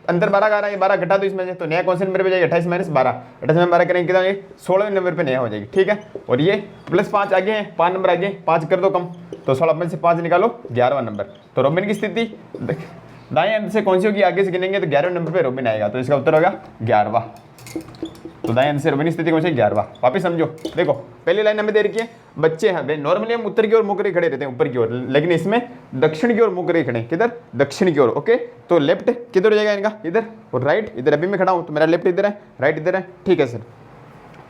अंदर 12 का आ रहा है, ये 12 घटा दो इसमें से, तो नया कौन से नंबर पे जाएगी, 28 - 12, 28 में 12 करेंगे कितना, 16वें नंबर पे नया हो जाएगी, ठीक है। और ये +5 आगे है, 5 नंबर आगे, 5 कर दो कम, तो 16 में से 5 निकालो 11वां नंबर, तो रोबिन की स्थिति दाएं अंत से कौन सी होगी, आगे से गिनेंगे तो 11वें नंबर पे रोबिन आएगा, तो इसका उत्तर होगा 11वां, तो दाएं अंत से रोबिन की स्थिति कौन सी, 11वां। वापिस समझो, देखो पहली लाइन हमें दे रखी है, बच्चे हैं, नॉर्मली हम उत्तर की ओर मुंह करके खड़े रहते हैं ऊपर की ओर, लेकिन इसमें दक्षिण की ओर मुंह करके खड़े हैं, किधर, दक्षिण की ओर, ओके। तो लेफ्ट किधर हो जाएगा इनका, इधर, और राइट इधर, अभी मैं खड़ा हूँ तो मेरा लेफ्ट इधर है, राइट इधर है, ठीक है सर।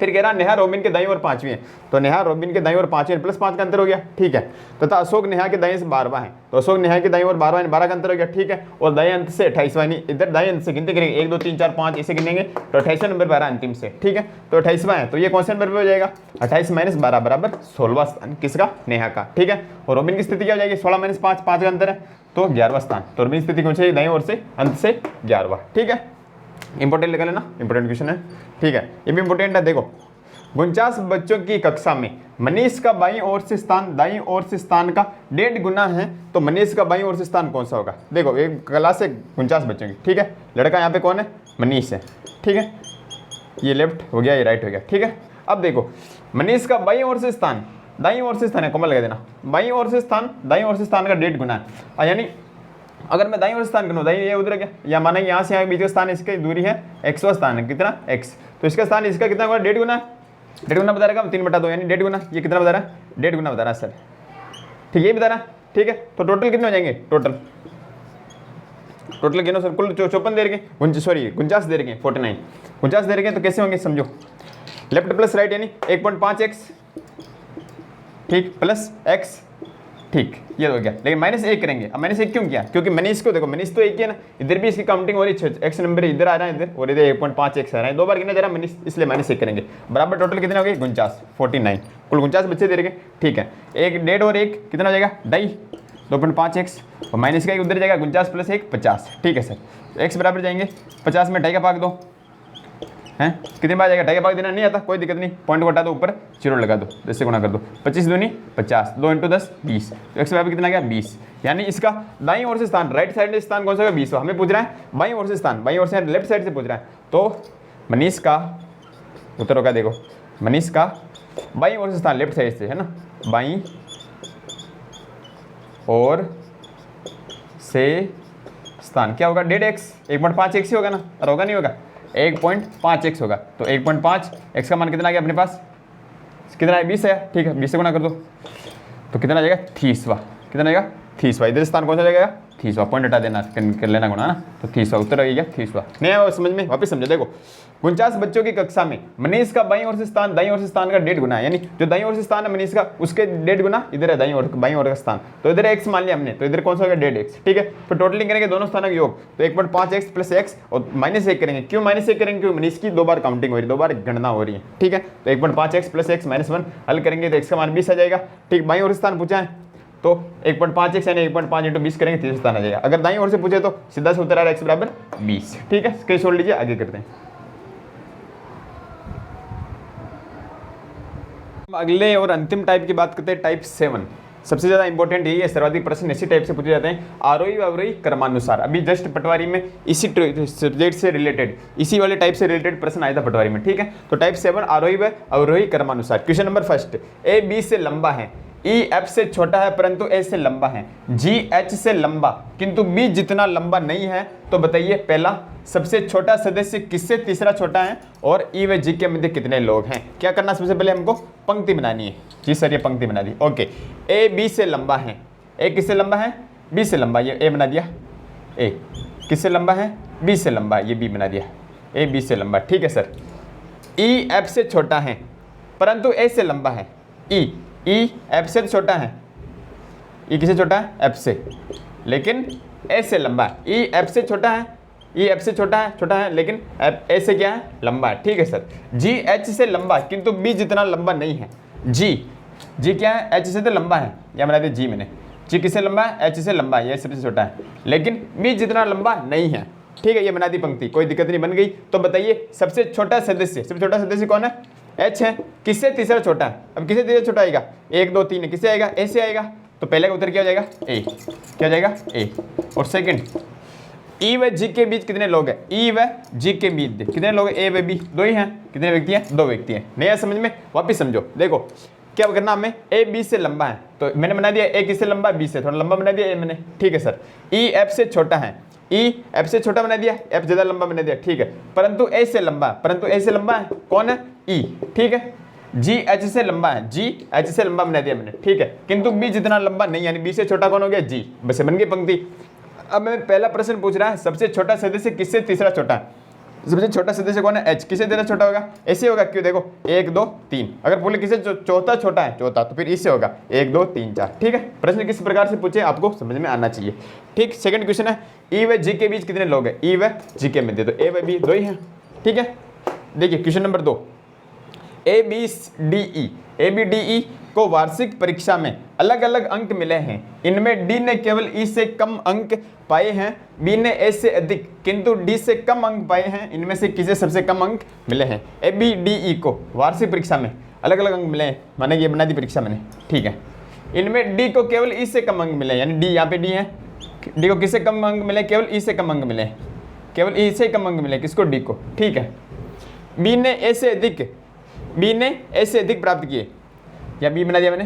फिर कह रहा नेहा रोबिन के दाईं ओर 5वीं है, तो नेहा रोबिन के दाईं ओर 5वीं +5 का अंतर हो गया, ठीक है। तथा अशोक नेहा के दाईं से 12वां है, तो अशोक नेहा के दाईं ओर 12वां, 12 का अंतर हो गया, ठीक है। और दाएं अंत से 28वां, इधर दाएं अंत से गिनती करेंगे 1 2 3 4 5 ऐसे गिनेंगे, तो 28वें नंबर पर आ रहा अंतिम से, ठीक है। तो 28वां है, तो ये कौन से नंबर पर हो जाएगा, 28 - 12 बराबर 16वां स्थान किसका, नेहा का, ठीक है। और रोबिन की स्थिति क्या हो जाएगी, 16 - 5, 5 का अंतर है, तो 11वां स्थान, तो रोबिन की स्थिति कौन सी, दाईं ओर से अंत से 11वां, ठीक है। इंपॉर्टेंट लगा लेना, इंपॉर्टेंट क्वेश्चन है, ठीक है, ये भी इंपॉर्टेंट है। देखो 49 बच्चों की कक्षा में मनीष का बाईं ओर से स्थान दाईं ओर से स्थान का 1.5 गुना है, तो मनीष का बाईं ओर से स्थान कौन सा होगा। देखो एक क्लास है 49 बच्चों की, ठीक है, लड़का यहाँ पे कौन है, मनीष है, ठीक है, ये लेफ्ट हो गया, ये राइट हो गया, ठीक है। अब देखो मनीष का बाईं ओर से स्थान दाईं ओर से स्थान है, कॉमन लगा देना, बाईं ओर से स्थान दाईं ओर से स्थान का 1.5 गुना है, यानी अगर मैं दाईं ओर से स्थान करूँ, दाईं ये उधर गया, या माना यहाँ से यहाँ बीच का स्थान, इसकी दूरी है x वां स्थान है, कितना x, तो इसका स्थान इसका कितना होगा, 1.5 गुना, 1.5 गुना बता रहा है, 3/2 यानी 1.5 गुना, ये कितना बता रहा है, 1.5 गुना बता रहा है सर, ठीक है, ये बता रहा है, ठीक है। तो टोटल कितने हो जाएंगे, टोटल गिनो सर, कुल 54 दे रखे, सॉरी 49 दे रखे, 49 49 दे रखे, तो कैसे होंगे समझो, लेफ्ट प्लस राइट यानी 1.5x, ठीक, प्लस x, ठीक, ये हो गया, लेकिन -1 करेंगे। अब -1 क्यों किया, क्योंकि मनीष को देखो, मनीष तो एक ही है ना, इधर भी इसकी काउंटिंग हो रही है, x नंबर इधर आ रहा है, इधर और इधर 1.5x आ रहा है, 2 बार गिना जा रहा है मनीष, इसलिए -1 करेंगे, बराबर टोटल कितने हो गए, 49 49, कुल 49 बच्चे दे रहे, ठीक है। 1 1.5 और 1 कितना हो जाएगा, 2.5 2.5x, और माइनस का उधर जाएगा, 49 + 1 50, ठीक है सर। x बराबर जाएंगे 50 में 2.5 का भाग दो, हैं कितने बार जाएगा, 2.5 का भाग देना नहीं आता, कोई दिक्कत नहीं, पॉइंट को हटा दो, ऊपर 0 लगा दो, 10 से गुणा कर दो, 25 दूनी 50, 2 × 10 20, तो x बराबर कितना आ गया 20, यानी इसका दाईं ओर से स्थान, राइट साइड से स्थान कौन सा होगा 20वां, हमें पूछ रहा है बाईं ओर से स्थान, बाईं ओर से लेफ्ट साइड से पूछ रहा है। तो मनीष का उत्तर होगा, देखो मनीष का बाईं ओर से स्थान लेफ्ट साइड से है ना, बाईं ओर से स्थान क्या होगा 1.5x, 1.5x ही होगा ना, और होगा नहीं होगा 1.5x होगा। तो 1.5 x का मान कितना आ गया अपने पास, कितना है 20 है, ठीक है 20 से गुना कर दो तो कितना आ जाएगा 30वां, कितना आएगा 30वां। इधर स्थान कौन सा जाएगा 30वां, पॉइंट हटा देना, कर लेना गुना ना, तो 30वां उत्तर आ गया 30वां। नहीं आया समझ में, वापस समझो। देखो 49 बच्चों की कक्षा में मनीष का बाईं ओर से स्थान दाईं ओर से स्थान का 1.5 गुना है, यानी जो दाईं ओर से स्थान है मनीष का उसके 1.5 गुना इधर है दाईं ओर बाईं ओर का स्थान, तो इधर x मान लिया हमने, तो इधर कौन सा होगा 1.5x, ठीक है। फिर टोटलिंग करेंगे दोनों स्थानों का योग, तो 1.5x प्लस x और -1 करेंगे। क्यों -1 करेंगे, क्योंकि मनीष की 2 बार काउंटिंग हो रही है, 2 बार गणना हो रही है, ठीक है। तो 1.5x प्लस x -1 हल करेंगे तो x का मान 20 आ जाएगा, ठीक। बाईं ओर से स्थान पूछा है तो 1.5x यानी 1.5 × 20 करेंगे 30 स्थान आ जाएगा। अगर दाईं ओर से पूछे तो सीधा से उत्तर आ रहा है x बराबर 20, ठीक है। स्क्रीनशॉट लीजिए, आगे करते हैं। अगले और अंतिम टाइप की बात करते हैं, टाइप 7। सबसे ज्यादा इंपॉर्टेंट यही है, सर्वाधिक प्रश्न इसी टाइप से पूछे जाते हैं, आरोही व अवरोही क्रमानुसार। अभी जस्ट पटवारी में इसी सब्जेक्ट से रिलेटेड, इसी वाले टाइप से रिलेटेड प्रश्न आया था पटवारी में, ठीक है। तो टाइप 7 आरोही व अवरोही क्रमानुसार। Question number first, A B से लंबा है, ई एफ से छोटा है परंतु ए से लंबा है, जी एच से लंबा किंतु बी जितना लंबा नहीं है, तो बताइए पहला सबसे छोटा सदस्य किससे तीसरा छोटा है, और ई व जी के मध्य कितने लोग हैं। क्या करना, सबसे पहले हमको पंक्ति बनानी है। जी सर ये पंक्ति बना दी, ओके। ए बी से लंबा है, ए किससे लंबा है बी से लंबा, ये ए बना दिया, ए किससे लंबा है बी से लंबा, ये बी बना दिया, ए बी से लंबा, ठीक है सर। ई एफ से छोटा है परंतु ए से लंबा है, ई एफ से छोटा है, ई किससे छोटा है एफ से, लेकिन ए से लंबा है। ई एफ से छोटा है, ई एफ से छोटा है लेकिन ए से क्या है लंबा है, ठीक है सर। जी एच से लंबा किंतु बी जितना लंबा नहीं है, जी क्या है एच से तो लंबा है, या बना दिया जी मैंने, जी किससे लंबा है एच से लंबा है, ये सबसे छोटा है, लेकिन बी जितना लंबा नहीं है, ठीक है। ये बना दी पंक्ति, कोई दिक्कत नहीं, बन गई। तो बताइए सबसे छोटा सदस्य कौन है एच है, किससे तीसरा छोटा है। अब किससे तीसरा छोटा आएगा 1 2 3 किससे आएगा ए से आएगा, तो पहले का उत्तर क्या हो जाएगा ए, क्या हो जाएगा ए। और सेकंड ई व जी के बीच कितने लोग हैं, ई व जी के बीच कितने लोग हैं, ए व बी 2 ही हैं, कितने व्यक्ति हैं 2 व्यक्ति हैं। नया समझ में, वापिस समझो। देखो क्या करना हमें, ए बी से लंबा है, तो मैंने बना दिया ए किससे लंबा बी से, थोड़ा लंबा बना दिया ए मैंने, ठीक है सर। ई एफ से छोटा है, ई एफ से छोटा बना दिया, एफ ज्यादा लंबा बना दिया, ठीक है। परंतु ए से लंबा है कौन है ई, ठीक है। जी एच से लंबा है, जी एच से लंबा बना दिया मैंने, ठीक है। किंतु बी जितना लंबा नहीं, यानी बी से छोटा कौन हो गया जी, बस बन गई पंक्ति। अब मैं पहला प्रश्न पूछ रहा है सबसे छोटा सदस्य किससे तीसरा छोटा है, सबसे छोटा सदस्य कौन है एच, किससे तीसरा छोटा होगा ऐसे होगा, क्यों देखो 1 2 3, अगर बोले किससे चौथा छोटा है चौथा, तो फिर इससे होगा 1 2 3 4, ठीक है। प्रश्न किस प्रकार से पूछे आपको समझ में आना चाहिए, ठीक। सेकंड क्वेश्चन है ई व जी के बीच कितने लोग हैं, ई व जी के मध्य, तो ए व बी 2 ही हैं, ठीक है। देखिए question number 2, A B D E को वार्षिक परीक्षा में अलग अलग अंक मिले हैं, इनमें डी ने केवल ई से कम अंक पाए हैं, बी ने ए से अधिक किंतु डी से कम अंक पाए हैं, इनमें से किसे सबसे कम अंक मिले हैं। ए बी डी ई को वार्षिक परीक्षा में अलग अलग अंक मिले हैं, माने ये बना दी परीक्षा मैंने, ठीक है। इनमें डी को केवल ई से कम अंक मिले, यानी डी यहाँ पे डी है, डी को किससे कम अंक मिले, केवल ई से कम अंक मिले, केवल ई से कम अंक मिले, किसको डी को, ठीक है। बी ने ए से अधिक प्राप्त किए, या बी बना दिया मैंने,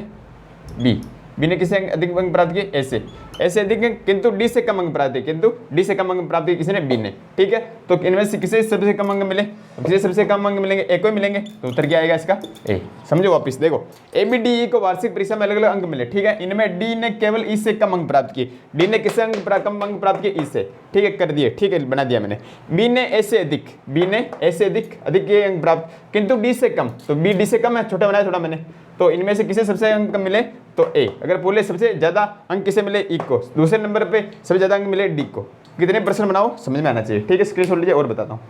बी ने किससे अधिक अंक प्राप्त किए ए से अधिक किंतु डी से कम अंक प्राप्त किए, किंतु डी से कम अंक प्राप्त किए किसने बी ने, ठीक है। तो इनमें से किसे सबसे कम अंक मिले, किसे सबसे कम अंक मिलेंगे ए को ही मिलेंगे, तो उत्तर क्या आएगा इसका ए। समझो वापिस, देखो ए बी डी ई को वार्षिक परीक्षा में अलग अलग अंक मिले, ठीक है। इनमें डी ने केवल ई से कम अंक प्राप्त किए, डी ने किससे कम अंक प्राप्त किए ई से, ठीक है, कर दिए, ठीक है, बना दिया मैंने। बी ने ए से अधिक, अधिक किए अंक प्राप्त किंतु डी से कम, तो बी डी से कम है, छोटा बनाया छोटा मैंने, तो इनमें से किसे सबसे अंक मिले, तो ए। अगर बोले सबसे ज्यादा अंक किसे मिले ई को, दूसरे नंबर पे सबसे ज्यादा अंक मिले डी को। कितने प्रश्न बनाओ समझ में आना चाहिए, ठीक है। स्क्रीनशॉट लीजिए और बताता हूँ।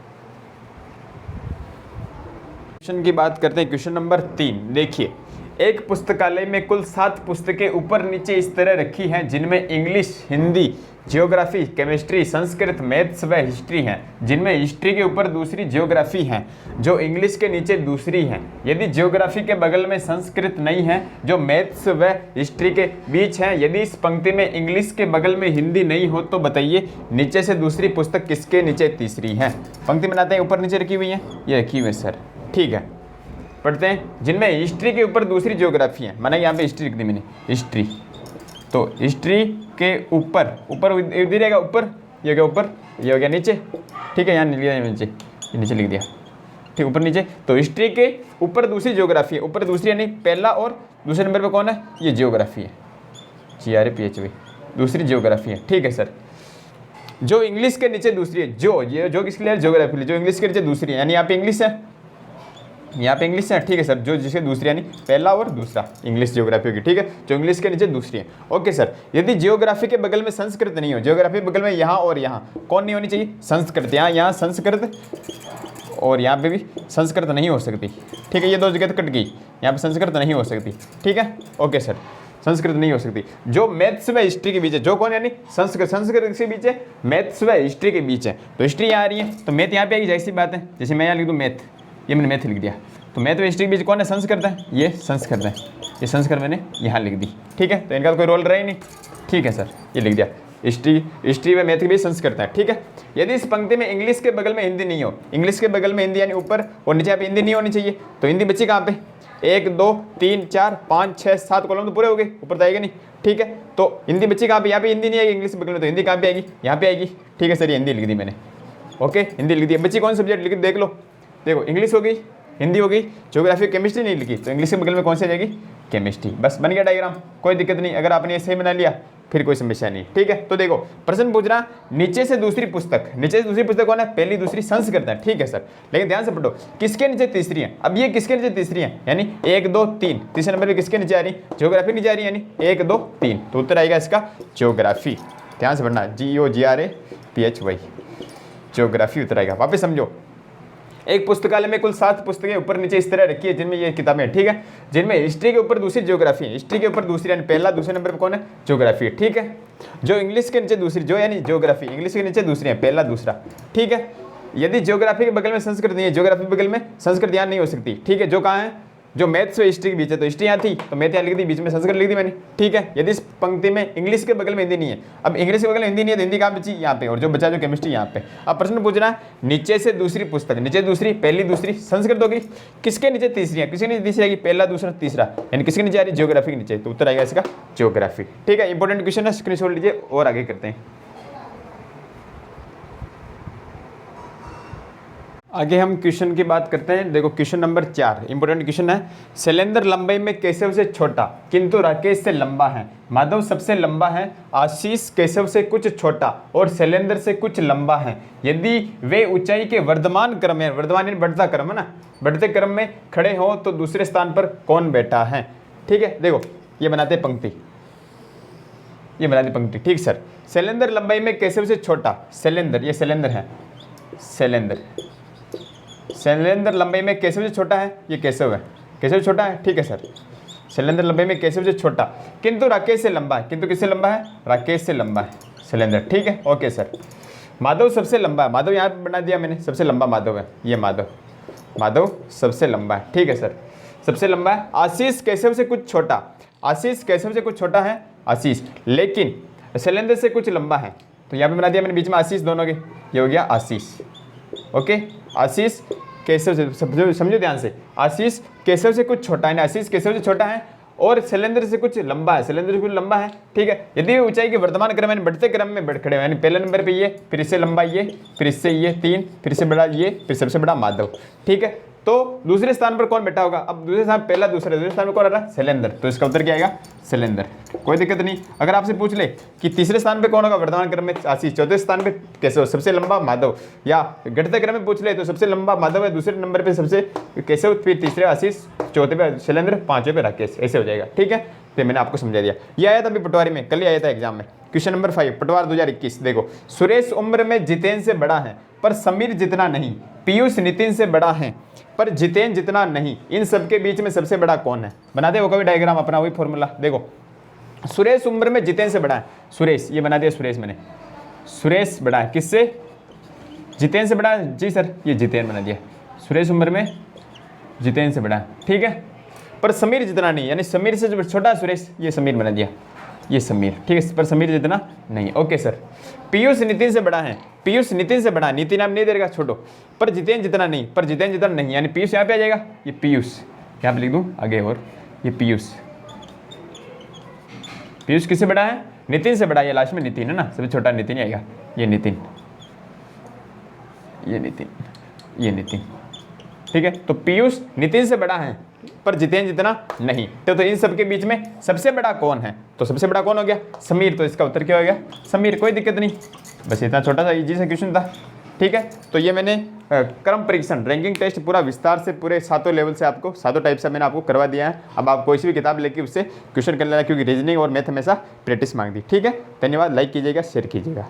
क्वेश्चन की बात करते हैं, क्वेश्चन नंबर 3 देखिए, एक पुस्तकालय में कुल 7 पुस्तकें ऊपर नीचे इस तरह रखी हैं, जिनमें English, Hindi, geography, chemistry, Sanskrit, maths व हिस्ट्री हैं, जिनमें हिस्ट्री के ऊपर दूसरी जियोग्राफी है जो इंग्लिश के नीचे दूसरी है। यदि जियोग्राफी के बगल में संस्कृत नहीं है जो मैथ्स व हिस्ट्री के बीच है। यदि इस पंक्ति में इंग्लिश के बगल में हिंदी नहीं हो तो बताइए नीचे से दूसरी पुस्तक किसके नीचे तीसरी है। पंक्ति बनाते हैं, ऊपर नीचे रखी हुई है, ये रखी हुई है सर, ठीक है। पढ़ते हैं, जिनमें हिस्ट्री के ऊपर दूसरी जियोग्राफी है, माना यहाँ पे हिस्ट्री लिख दी मैंने, हिस्ट्री, तो हिस्ट्री के ऊपर, ऊपर इधर रहेगा ऊपर, ये हो गया ऊपर, ये हो गया नीचे, ठीक है। यहाँ लिख दिया नीचे, ये नीचे लिख दिया, ठीक, ऊपर नीचे। तो हिस्ट्री के ऊपर दूसरी जियोग्राफी है, ऊपर दूसरी यानी पहला और दूसरे नंबर पे कौन है, ये जियोग्राफी है, GRAPHY, दूसरी जियोग्राफी है, ठीक है सर। जो इंग्लिश के नीचे दूसरी है, जो किसके लिए, जियोग्राफी, जो इंग्लिश के नीचे दूसरी है, यानी यहाँ पे इंग्लिश है, यहाँ पे इंग्लिश है, ठीक है सर। जो जिसके दूसरी यानी पहला और दूसरा इंग्लिश जियोग्राफी होगी, ठीक है, जो इंग्लिश के नीचे दूसरी है। Okay sir. यदि जियोग्राफी के बगल में संस्कृत नहीं हो, जियोग्राफी के बगल में यहाँ और यहाँ कौन नहीं होनी चाहिए, संस्कृत, यहाँ संस्कृत और यहाँ पे भी संस्कृत नहीं हो सकती, ठीक है। ये दो जगह तो कट गई, यहाँ पे संस्कृत नहीं हो सकती, ठीक है। ओके सर, संस्कृत नहीं हो सकती। जो मैथ्स व हिस्ट्री के बीच है, जो कौन यानी संस्कृत के बीच है, मैथ्स व हिस्ट्री के बीच है, तो हिस्ट्री यहाँ आ रही है तो मैथ यहाँ पे आएगी, जैसी बात है। जैसे मैं यहाँ लिख दूँ मैथ, ये मैंने मैथ लिख दिया, तो मैथ व हिस्ट्री के बीच कौन है, संस्कृत है, ये संस्कृत है, ये संस्कृत मैंने यहाँ लिख दी, ठीक है। तो इनका तो कोई रोल रहा ही नहीं, ठीक है सर, ये लिख दिया, हिस्ट्री व मैथ के बीच संस्कृत है, ठीक है। यदि इस पंक्ति में इंग्लिश के बगल में हिंदी नहीं हो, इंग्लिश के बगल में हिंदी यानी ऊपर और नीचे यहाँ पे हिंदी नहीं होनी चाहिए, तो हिंदी बची कहाँ पे, 1 2 3 4 5 6 7 कॉलम तो पूरे हो गए, ऊपर तो आएगा नहीं, ठीक है। तो हिंदी बची कहाँ पे, यहाँ पे हिंदी नहीं आएगी इंग्लिश के बगल में, तो हिंदी कहाँ पे आएगी, यहाँ पे आएगी, ठीक है सर। ये हिंदी लिख दी मैंने, ओके, हिंदी लिख दी। बच्ची कौन सब्जेक्ट लिख देख लो, देखो इंग्लिश हो गई, हिंदी हो गई, ज्योग्राफी केमिस्ट्री नहीं लिखी, तो इंग्लिश के बगल में कौन सी आ जाएगी, केमिस्ट्री। बस बन गया डायग्राम, कोई दिक्कत नहीं, अगर आपने ऐसे ही बना लिया फिर कोई समस्या नहीं, ठीक है। तो देखो प्रश्न पूछ रहा, नीचे से दूसरी पुस्तक, नीचे से दूसरी पुस्तक कौन है, पहली दूसरी संस्कृत है, ठीक है सर। लेकिन ध्यान से पढ़ो, किसके नीचे तीसरी है, अब ये किसके नीचे तीसरी है, यानी 1 2 3, तीसरे नंबर पे किसके नीचे आ रही, ज्योग्राफी नीचे आ रही है, यानी 1 2 3, तो उत्तर आएगा इसका ज्योग्राफी। ध्यान से पढ़ना, GOGRAPHY, ज्योग्राफी उत्तर आएगा। वापस समझो, एक पुस्तकालय में कुल 7 पुस्तकें ऊपर नीचे इस तरह रखी है, जिनमें ये किताबें हैं, ठीक है, जिनमें हिस्ट्री के ऊपर दूसरी ज्योग्राफी है, हिस्ट्री के ऊपर दूसरी यानी पहला दूसरे नंबर पर कौन है, ज्योग्राफी है, ठीक है। जो इंग्लिश के नीचे दूसरी, जो यानी ज्योग्राफी इंग्लिश के नीचे दूसरी है, पहला दूसरा, ठीक है। यदि ज्योग्राफी के बगल में संस्कृत नहीं है, ज्योग्राफी के बगल में संस्कृत यहाँ नहीं हो सकती, ठीक है। जो कहाँ है, जो मैथ्स व हिस्ट्री के बीच है, तो हिस्ट्री यहाँ थी तो मैथ यहाँ लिख दी, बीच में संस्कृत लिख दी मैंने, ठीक है। यदि इस पंक्ति में इंग्लिश के बगल में हिंदी नहीं है, अब इंग्लिश के बगल में हिंदी नहीं है तो हिंदी कहाँ बची, यहाँ पे, और जो बचा जो केमिस्ट्री यहाँ पे। अब प्रश्न पूछ रहा है, नीचे से दूसरी पुस्तक, नीचे दूसरी, पहली दूसरी संस्कृत होगी, किसके नीचे तीसरी है, किसके नीचे तीसरी आएगी, पहला दूसरा तीसरा, यानी किसके नीचे आ रही है, ज्योग्राफी के नीचे, तो उत्तर आएगा इसका ज्योग्राफी, ठीक है। इंपॉर्टेंट क्वेश्चन है, स्क्रीनशॉट लीजिए और आगे करते हैं। आगे हम क्वेश्चन की बात करते हैं। देखो क्वेश्चन नंबर 4 इंपॉर्टेंट क्वेश्चन है। शैलेंद्र लंबाई में केशव से छोटा किंतु राकेश से लंबा है, माधव सबसे लंबा है, आशीष केशव से कुछ छोटा और शैलेंद्र से कुछ लंबा है। यदि वे ऊंचाई के वर्धमान क्रम में, वर्धमान यानी बढ़ता क्रम है ना, बढ़ते क्रम में खड़े हो तो दूसरे स्थान पर कौन बैठा है, ठीक है। देखो ये बनाते पंक्ति, ये बनाते पंक्ति, ठीक सर। शैलेंद्र लंबाई में केशव से छोटा, शैलेंद्र, ये शैलेंद्र है, शैलेंद्र लंबाई में केशव से छोटा है, ये केशव है, केशव छोटा है, ठीक है सर। शैलेंद्र लंबाई में केशव से छोटा किंतु राकेश से लंबा है, किंतु किससे लंबा है, राकेश से लंबा है शैलेंद्र, ठीक है। Okay sir. माधव सबसे लंबा है, माधव यहाँ बना दिया मैंने, सबसे लंबा माधव है, ये माधव सबसे लंबा है, ठीक है सर, सबसे लंबा है। आशीष केशव से कुछ छोटा, आशीष केशव से कुछ छोटा है आशीष, लेकिन शैलेंद्र से कुछ लंबा है, तो यहाँ पे बना दिया मैंने बीच में आशीष दोनों के, ये हो गया आशीष, ओके। आशीष केशव से, समझो ध्यान से, आशीष केशव से कुछ छोटा है, आशीष केशव से छोटा है और शैलेंद्र से कुछ लंबा है, शैलेंद्र से कुछ लंबा है, ठीक है। यदि ऊंचाई के वर्तमान क्रम यानी बढ़ते क्रम में बैठ खड़े हो, यानी पहले नंबर पे ये, फिर इससे लंबा ये, फिर इससे ये 3, फिर से बड़ा ये, फिर सबसे बड़ा माधव, ठीक है। तो दूसरे स्थान पर कौन बैठा होगा, अब दूसरे स्थान पहला दूसरा, दूसरे स्थान पर कौन आ रहा है, शैलेंद्र, तो इसका उत्तर क्या आएगा, शैलेंद्र, कोई दिक्कत नहीं। अगर आपसे पूछ ले कि तीसरे स्थान पे कौन होगा वर्तमान क्रम में, आशीष, चौथे स्थान पे केशव, सबसे लंबा माधव, या घटते क्रम में पूछ ले तो सबसे लंबा माधव है, दूसरे नंबर पे सबसे केशव, फिर तीसरे आशीष, चौथे पे शैलेंद्र, पांचवें पे राकेश, ऐसे हो जाएगा, ठीक है। तो मैंने आपको समझा दिया। ये आया था अभी पटवारी में, कल ही आया था एग्जाम में। क्वेश्चन नंबर 5 पटवार 2021, देखो, सुरेश उम्र में जितेन से बड़ा है पर समीर जितना नहीं, पीयूष नितिन से बड़ा है पर जितेन जितना नहीं, इन सबके बीच में सबसे बड़ा कौन है। बनाते वो कभी डायग्राम अपना, वही फॉर्मूला, देखो सुरेश उम्र में जितेन से बड़ा है। सुरेश, ये बना दिया सुरेश मैंने, सुरेश बड़ा है किससे, जितेन से बड़ा है। जी सर, ये जितेन बना दिया, सुरेश उम्र में जितेन से बड़ा है, ठीक है। पर समीर जितना नहीं, यानी समीर से जो छोटा है सुरेश, ये समीर बना दिया, ये समीर, ठीक है, पर समीर जितना नहीं। Okay sir. पीयूष नितिन से बड़ा है, पीयूष नितिन से बड़ा है, नितिन आप नहीं दे देगा छोटो, पर जितेन जितना नहीं, पर जितेन जितना नहीं, यानी पीयूष यहाँ पे आ जाएगा, ये पीयूष यहाँ पे लिख दूँ आगे, और ये पीयूष, पीयूष किससे बड़ा है, नितिन से बड़ा है, ये लास्ट में नितिन है ना, सबसे छोटा नितिन ही आएगा, ये नितिन, ये नितिन, ये नितिन, ठीक है। तो पीयूष नितिन से बड़ा है पर जितेन जितना नहीं, तो इन सब के बीच में सबसे बड़ा कौन है, तो सबसे बड़ा कौन हो गया, समीर। तो इसका उत्तर क्या हो गया, समीर, कोई दिक्कत नहीं, बस इतना छोटा सा इजी सा क्वेश्चन था, ठीक है। तो ये मैंने क्रम परीक्षण रैंकिंग टेस्ट पूरा विस्तार से पूरे 7 लेवल से आपको 7 टाइप से मैंने आपको करवा दिया है। अब आप कोई सी भी किताब लेके उससे क्वेश्चन कर लेना, क्योंकि रीजनिंग और मैथ हमेशा प्रैक्टिस मांगती, ठीक है। धन्यवाद, लाइक कीजिएगा, शेयर कीजिएगा।